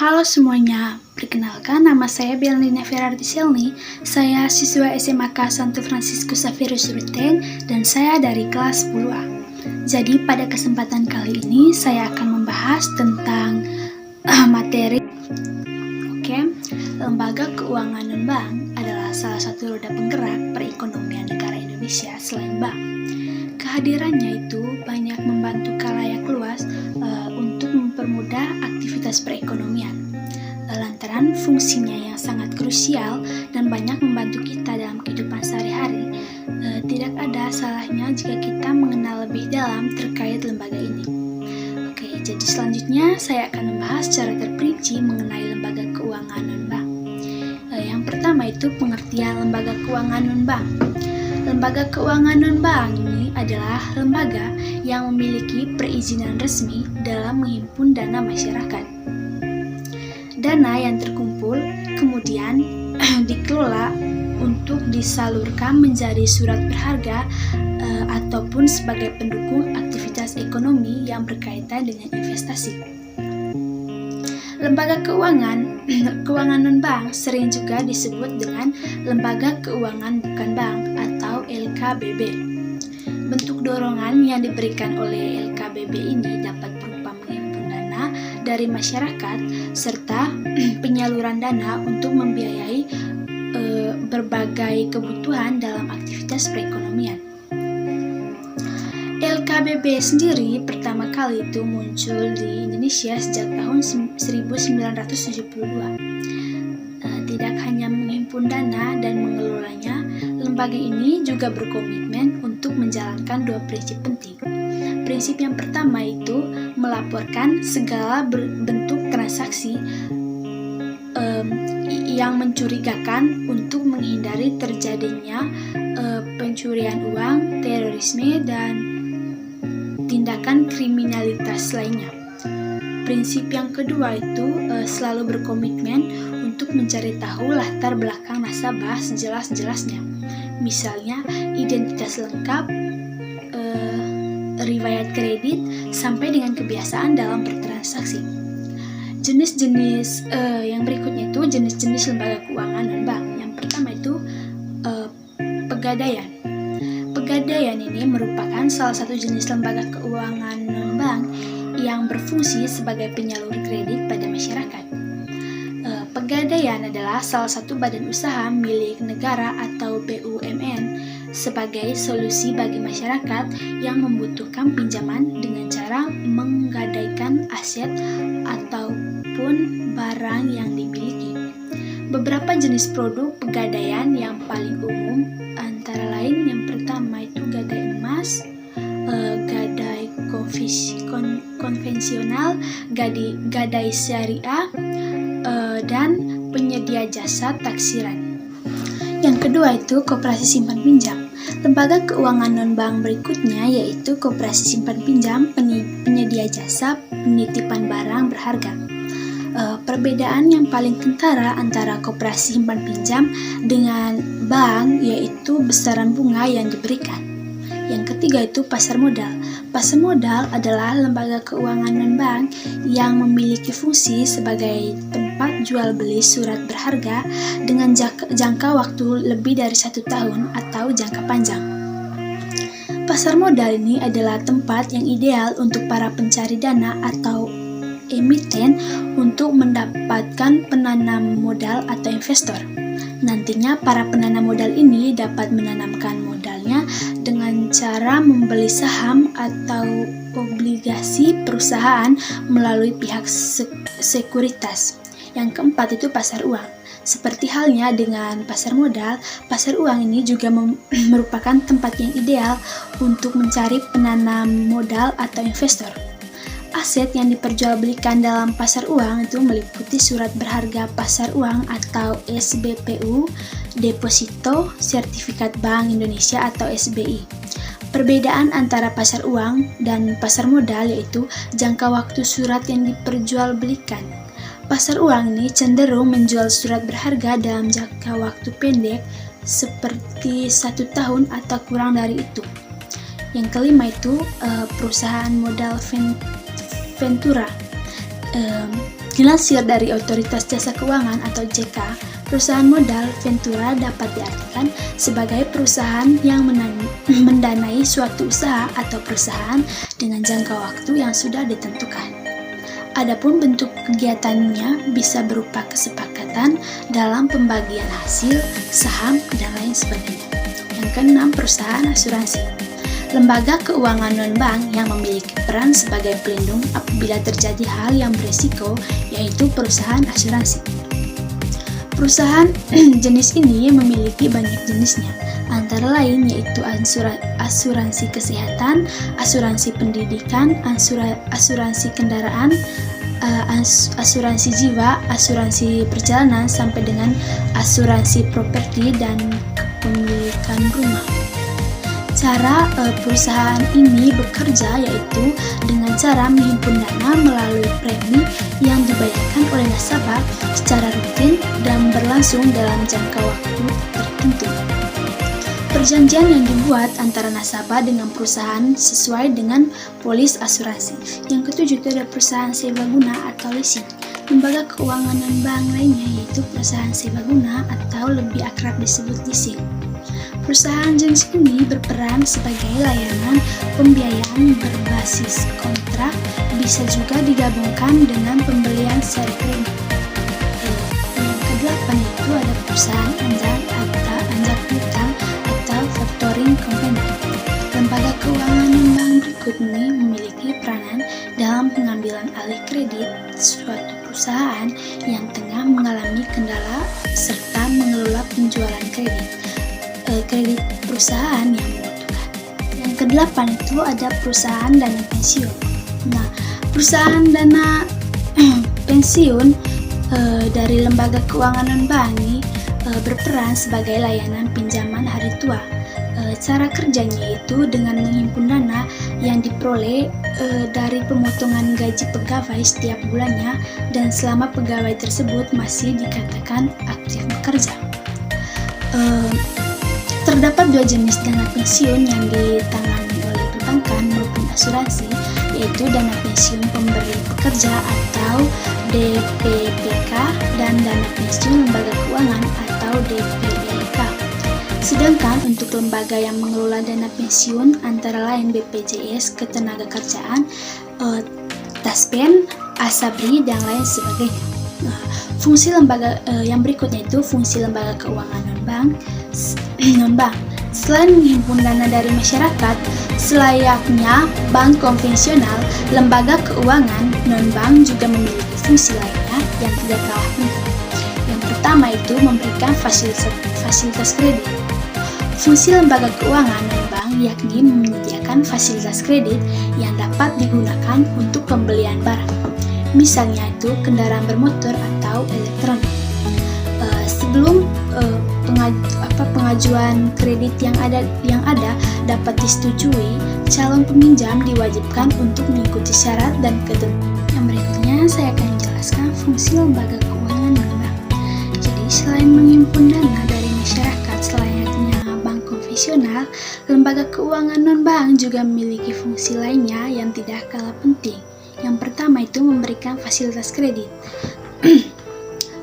Halo semuanya, perkenalkan nama saya Belnina Ferarti Selni. Saya siswa SMAK Santo Fransiskus Xavierus Ruteng dan saya dari kelas 10A. Jadi pada kesempatan kali ini saya akan membahas tentang materi. Lembaga Keuangan non-bank adalah salah satu roda penggerak perekonomian negara Indonesia selain bank. Kehadirannya itu banyak membantu khalayak luas untuk mempermudah aktivitas perekonomian. Lantaran fungsinya yang sangat krusial dan banyak membantu kita dalam kehidupan sehari-hari, tidak ada salahnya jika kita mengenal lebih dalam terkait lembaga ini. Jadi selanjutnya saya akan membahas secara terperinci mengenai lembaga keuangan non-bank. Yang pertama itu pengertian lembaga keuangan non-bank. Lembaga keuangan non-bank ini adalah lembaga yang memiliki perizinan resmi dalam menghimpun dana masyarakat. Dana yang terkumpul kemudian dikelola untuk disalurkan menjadi surat berharga ataupun sebagai pendukung aktivitas ekonomi yang berkaitan dengan investasi. Lembaga keuangan non-bank sering juga disebut dengan lembaga keuangan bukan bank atau LKBB. Bentuk dorongan yang diberikan oleh LKBB ini dapat berupa menghimpun dana dari masyarakat serta penyaluran dana untuk membiayai berbagai kebutuhan dalam aktivitas perekonomian. LKBB sendiri pertama kali itu muncul di Indonesia sejak tahun 1972. Tidak hanya menghimpun dana dan mengelolanya, lembaga ini juga berkomitmen untuk menjalankan dua prinsip penting. Prinsip yang pertama itu melaporkan segala bentuk transaksi yang mencurigakan untuk menghindari terjadinya pencurian uang, terorisme, dan tindakan kriminalitas lainnya. Prinsip yang kedua itu selalu berkomitmen untuk mencari tahu latar belakang nasabah sejelas-jelasnya. Misalnya identitas lengkap, riwayat kredit, sampai dengan kebiasaan dalam bertransaksi. Jenis-jenis yang berikutnya itu jenis-jenis lembaga keuangan non-bank. Yang pertama itu pegadaian. Pegadaian ini merupakan salah satu jenis lembaga keuangan non-bank yang berfungsi sebagai penyalur kredit pada masyarakat. Pegadaian adalah salah satu badan usaha milik negara atau BUMN sebagai solusi bagi masyarakat yang membutuhkan pinjaman dengan cara menggadaikan aset ataupun barang yang dimiliki. Beberapa jenis produk pegadaian yang paling umum antara lain yang pertama itu gadai emas, gadai konvensional, gadai syariah, dan penyedia jasa taksiran. Yang kedua itu koperasi simpan pinjam. Lembaga keuangan non-bank berikutnya yaitu koperasi simpan pinjam penyedia jasa penitipan barang berharga. Perbedaan yang paling kentara antara koperasi simpan pinjam dengan bank yaitu besaran bunga yang diberikan. Yang ketiga itu pasar modal. Pasar modal adalah lembaga keuangan non-bank yang memiliki fungsi sebagai tempat jual beli surat berharga dengan jangka waktu lebih dari 1 tahun atau jangka panjang. Pasar modal ini adalah tempat yang ideal untuk para pencari dana atau emiten untuk mendapatkan penanam modal atau investor. Nantinya para penanam modal ini dapat menanamkan modalnya dengan cara membeli saham atau obligasi perusahaan melalui pihak sekuritas. Yang keempat itu pasar uang. Seperti halnya dengan pasar modal, pasar uang ini juga merupakan tempat yang ideal untuk mencari penanam modal atau investor. Aset yang diperjualbelikan dalam pasar uang itu meliputi surat berharga pasar uang atau SBPU, deposito, sertifikat Bank Indonesia atau SBI. Perbedaan antara pasar uang dan pasar modal yaitu jangka waktu surat yang diperjualbelikan. Pasar uang ini cenderung menjual surat berharga dalam jangka waktu pendek seperti 1 tahun atau kurang dari itu. Yang kelima itu perusahaan modal Ventura. Dilansir dari Otoritas Jasa Keuangan atau OJK, perusahaan modal ventura dapat diartikan sebagai perusahaan yang mendanai suatu usaha atau perusahaan dengan jangka waktu yang sudah ditentukan. Adapun bentuk kegiatannya bisa berupa kesepakatan dalam pembagian hasil, saham, dan lain sebagainya. Yang keenam, perusahaan asuransi. Lembaga keuangan non-bank yang memiliki peran sebagai pelindung apabila terjadi hal yang berisiko, yaitu perusahaan asuransi. Perusahaan jenis ini memiliki banyak jenisnya, antara lain yaitu asuransi kesehatan, asuransi pendidikan, asuransi kendaraan, asuransi jiwa, asuransi perjalanan, sampai dengan asuransi properti dan kepemilikan rumah. Cara perusahaan ini bekerja yaitu dengan cara menghimpun dana melalui premi yang dibayarkan oleh nasabah secara rutin dan berlangsung dalam jangka waktu tertentu. Perjanjian yang dibuat antara nasabah dengan perusahaan sesuai dengan polis asuransi. Yang ketujuh itu ada perusahaan serbaguna atau leasing. Lembaga keuangan non-bank lainnya yaitu perusahaan serbaguna atau lebih akrab disebut leasing. Perusahaan jenis ini berperan sebagai layanan pembiayaan berbasis kontrak, bisa juga digabungkan dengan pembelian secara kredit. Yang kedelapan itu ada perusahaan anjak piutang atau factoring company. Lembaga keuangan non-bank berikut ini memiliki peranan dalam pengambilan alih kredit suatu perusahaan yang tengah mengalami kendala serta mengelola penjualan kredit perusahaan yang membutuhkan. Yang kedelapan itu ada perusahaan dana pensiun. Nah, perusahaan dana pensiun dari lembaga keuangan non-bank ini berperan sebagai layanan pinjaman hari tua. Cara kerjanya itu dengan menghimpun dana yang diperoleh dari pemotongan gaji pegawai setiap bulannya dan selama pegawai tersebut masih dikatakan aktif bekerja. Terdapat dua jenis dana pensiun yang ditangani oleh perbankan maupun asuransi, yaitu dana pensiun pemberi pekerja atau DPPK dan dana pensiun lembaga keuangan atau DPLK. Sedangkan untuk lembaga yang mengelola dana pensiun antara lain BPJS Ketenagakerjaan, Taspen, Asabri, dan lain sebagainya. Nah, fungsi lembaga yang berikutnya itu fungsi lembaga keuangan non-bank. Selain menghimpun dana dari masyarakat, selayaknya bank konvensional, lembaga keuangan non-bank juga memiliki fungsi lainnya yang tidak kalah penting. Yang pertama itu memberikan fasilitas kredit. Fungsi lembaga keuangan non-bank yakni menyediakan fasilitas kredit yang dapat digunakan untuk pembelian barang. Misalnya itu kendaraan bermotor atau elektronik. Sebelum pengajuan kredit yang ada dapat disetujui, calon peminjam diwajibkan untuk mengikuti syarat dan ketentuan. Yang berikutnya saya akan menjelaskan fungsi lembaga keuangan non-bank. Jadi selain menghimpun dana dari masyarakat selayaknya bank konvensional, lembaga keuangan non-bank juga memiliki fungsi lainnya yang tidak kalah penting. Yang pertama itu memberikan fasilitas kredit.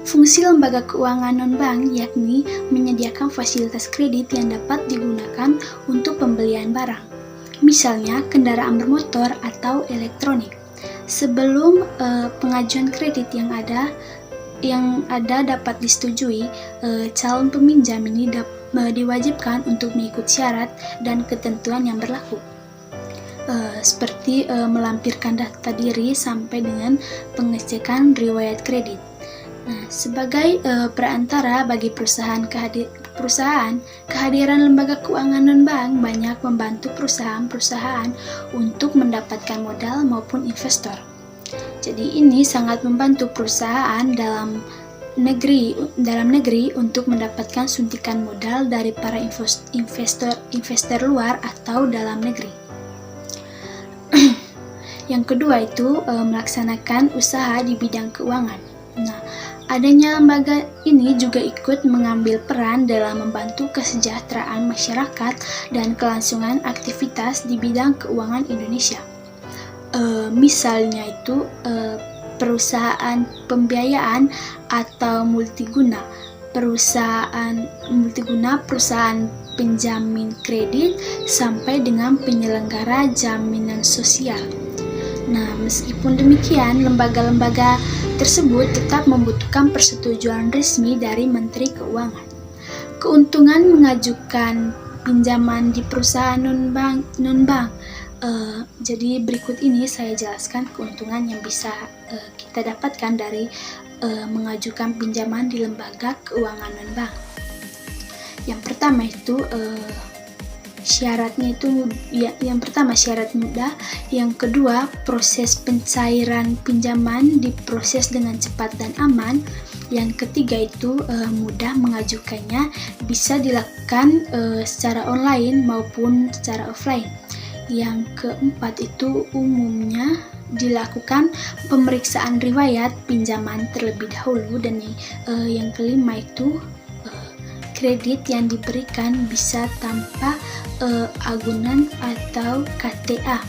Fungsi lembaga keuangan non-bank yakni menyediakan fasilitas kredit yang dapat digunakan untuk pembelian barang, misalnya kendaraan bermotor atau elektronik. Sebelum pengajuan kredit yang ada dapat disetujui, calon peminjam ini diwajibkan untuk mengikuti syarat dan ketentuan yang berlaku. Seperti melampirkan daftar diri sampai dengan pengecekan riwayat kredit. Nah, sebagai perantara bagi perusahaan, kehadiran lembaga keuangan non-bank banyak membantu perusahaan-perusahaan untuk mendapatkan modal maupun investor. Jadi ini sangat membantu perusahaan dalam negeri untuk mendapatkan suntikan modal dari para investor luar atau dalam negeri. Yang kedua itu melaksanakan usaha di bidang keuangan. Nah, adanya lembaga ini juga ikut mengambil peran dalam membantu kesejahteraan masyarakat dan kelangsungan aktivitas di bidang keuangan Indonesia. Misalnya itu perusahaan pembiayaan atau multiguna. Perusahaan penjamin kredit, sampai dengan penyelenggara jaminan sosial. Nah, meskipun demikian, lembaga-lembaga tersebut tetap membutuhkan persetujuan resmi dari Menteri Keuangan. Keuntungan mengajukan pinjaman di perusahaan non-bank. Jadi berikut ini saya jelaskan keuntungan yang bisa kita dapatkan dari mengajukan pinjaman di lembaga keuangan non-bank. Yang pertama itu syaratnya itu yang pertama syarat mudah, yang kedua proses pencairan pinjaman diproses dengan cepat dan aman, yang ketiga itu mudah mengajukannya, bisa dilakukan secara online maupun secara offline. Yang keempat itu umumnya dilakukan pemeriksaan riwayat pinjaman terlebih dahulu, dan yang kelima itu kredit yang diberikan bisa tanpa agunan atau KTA.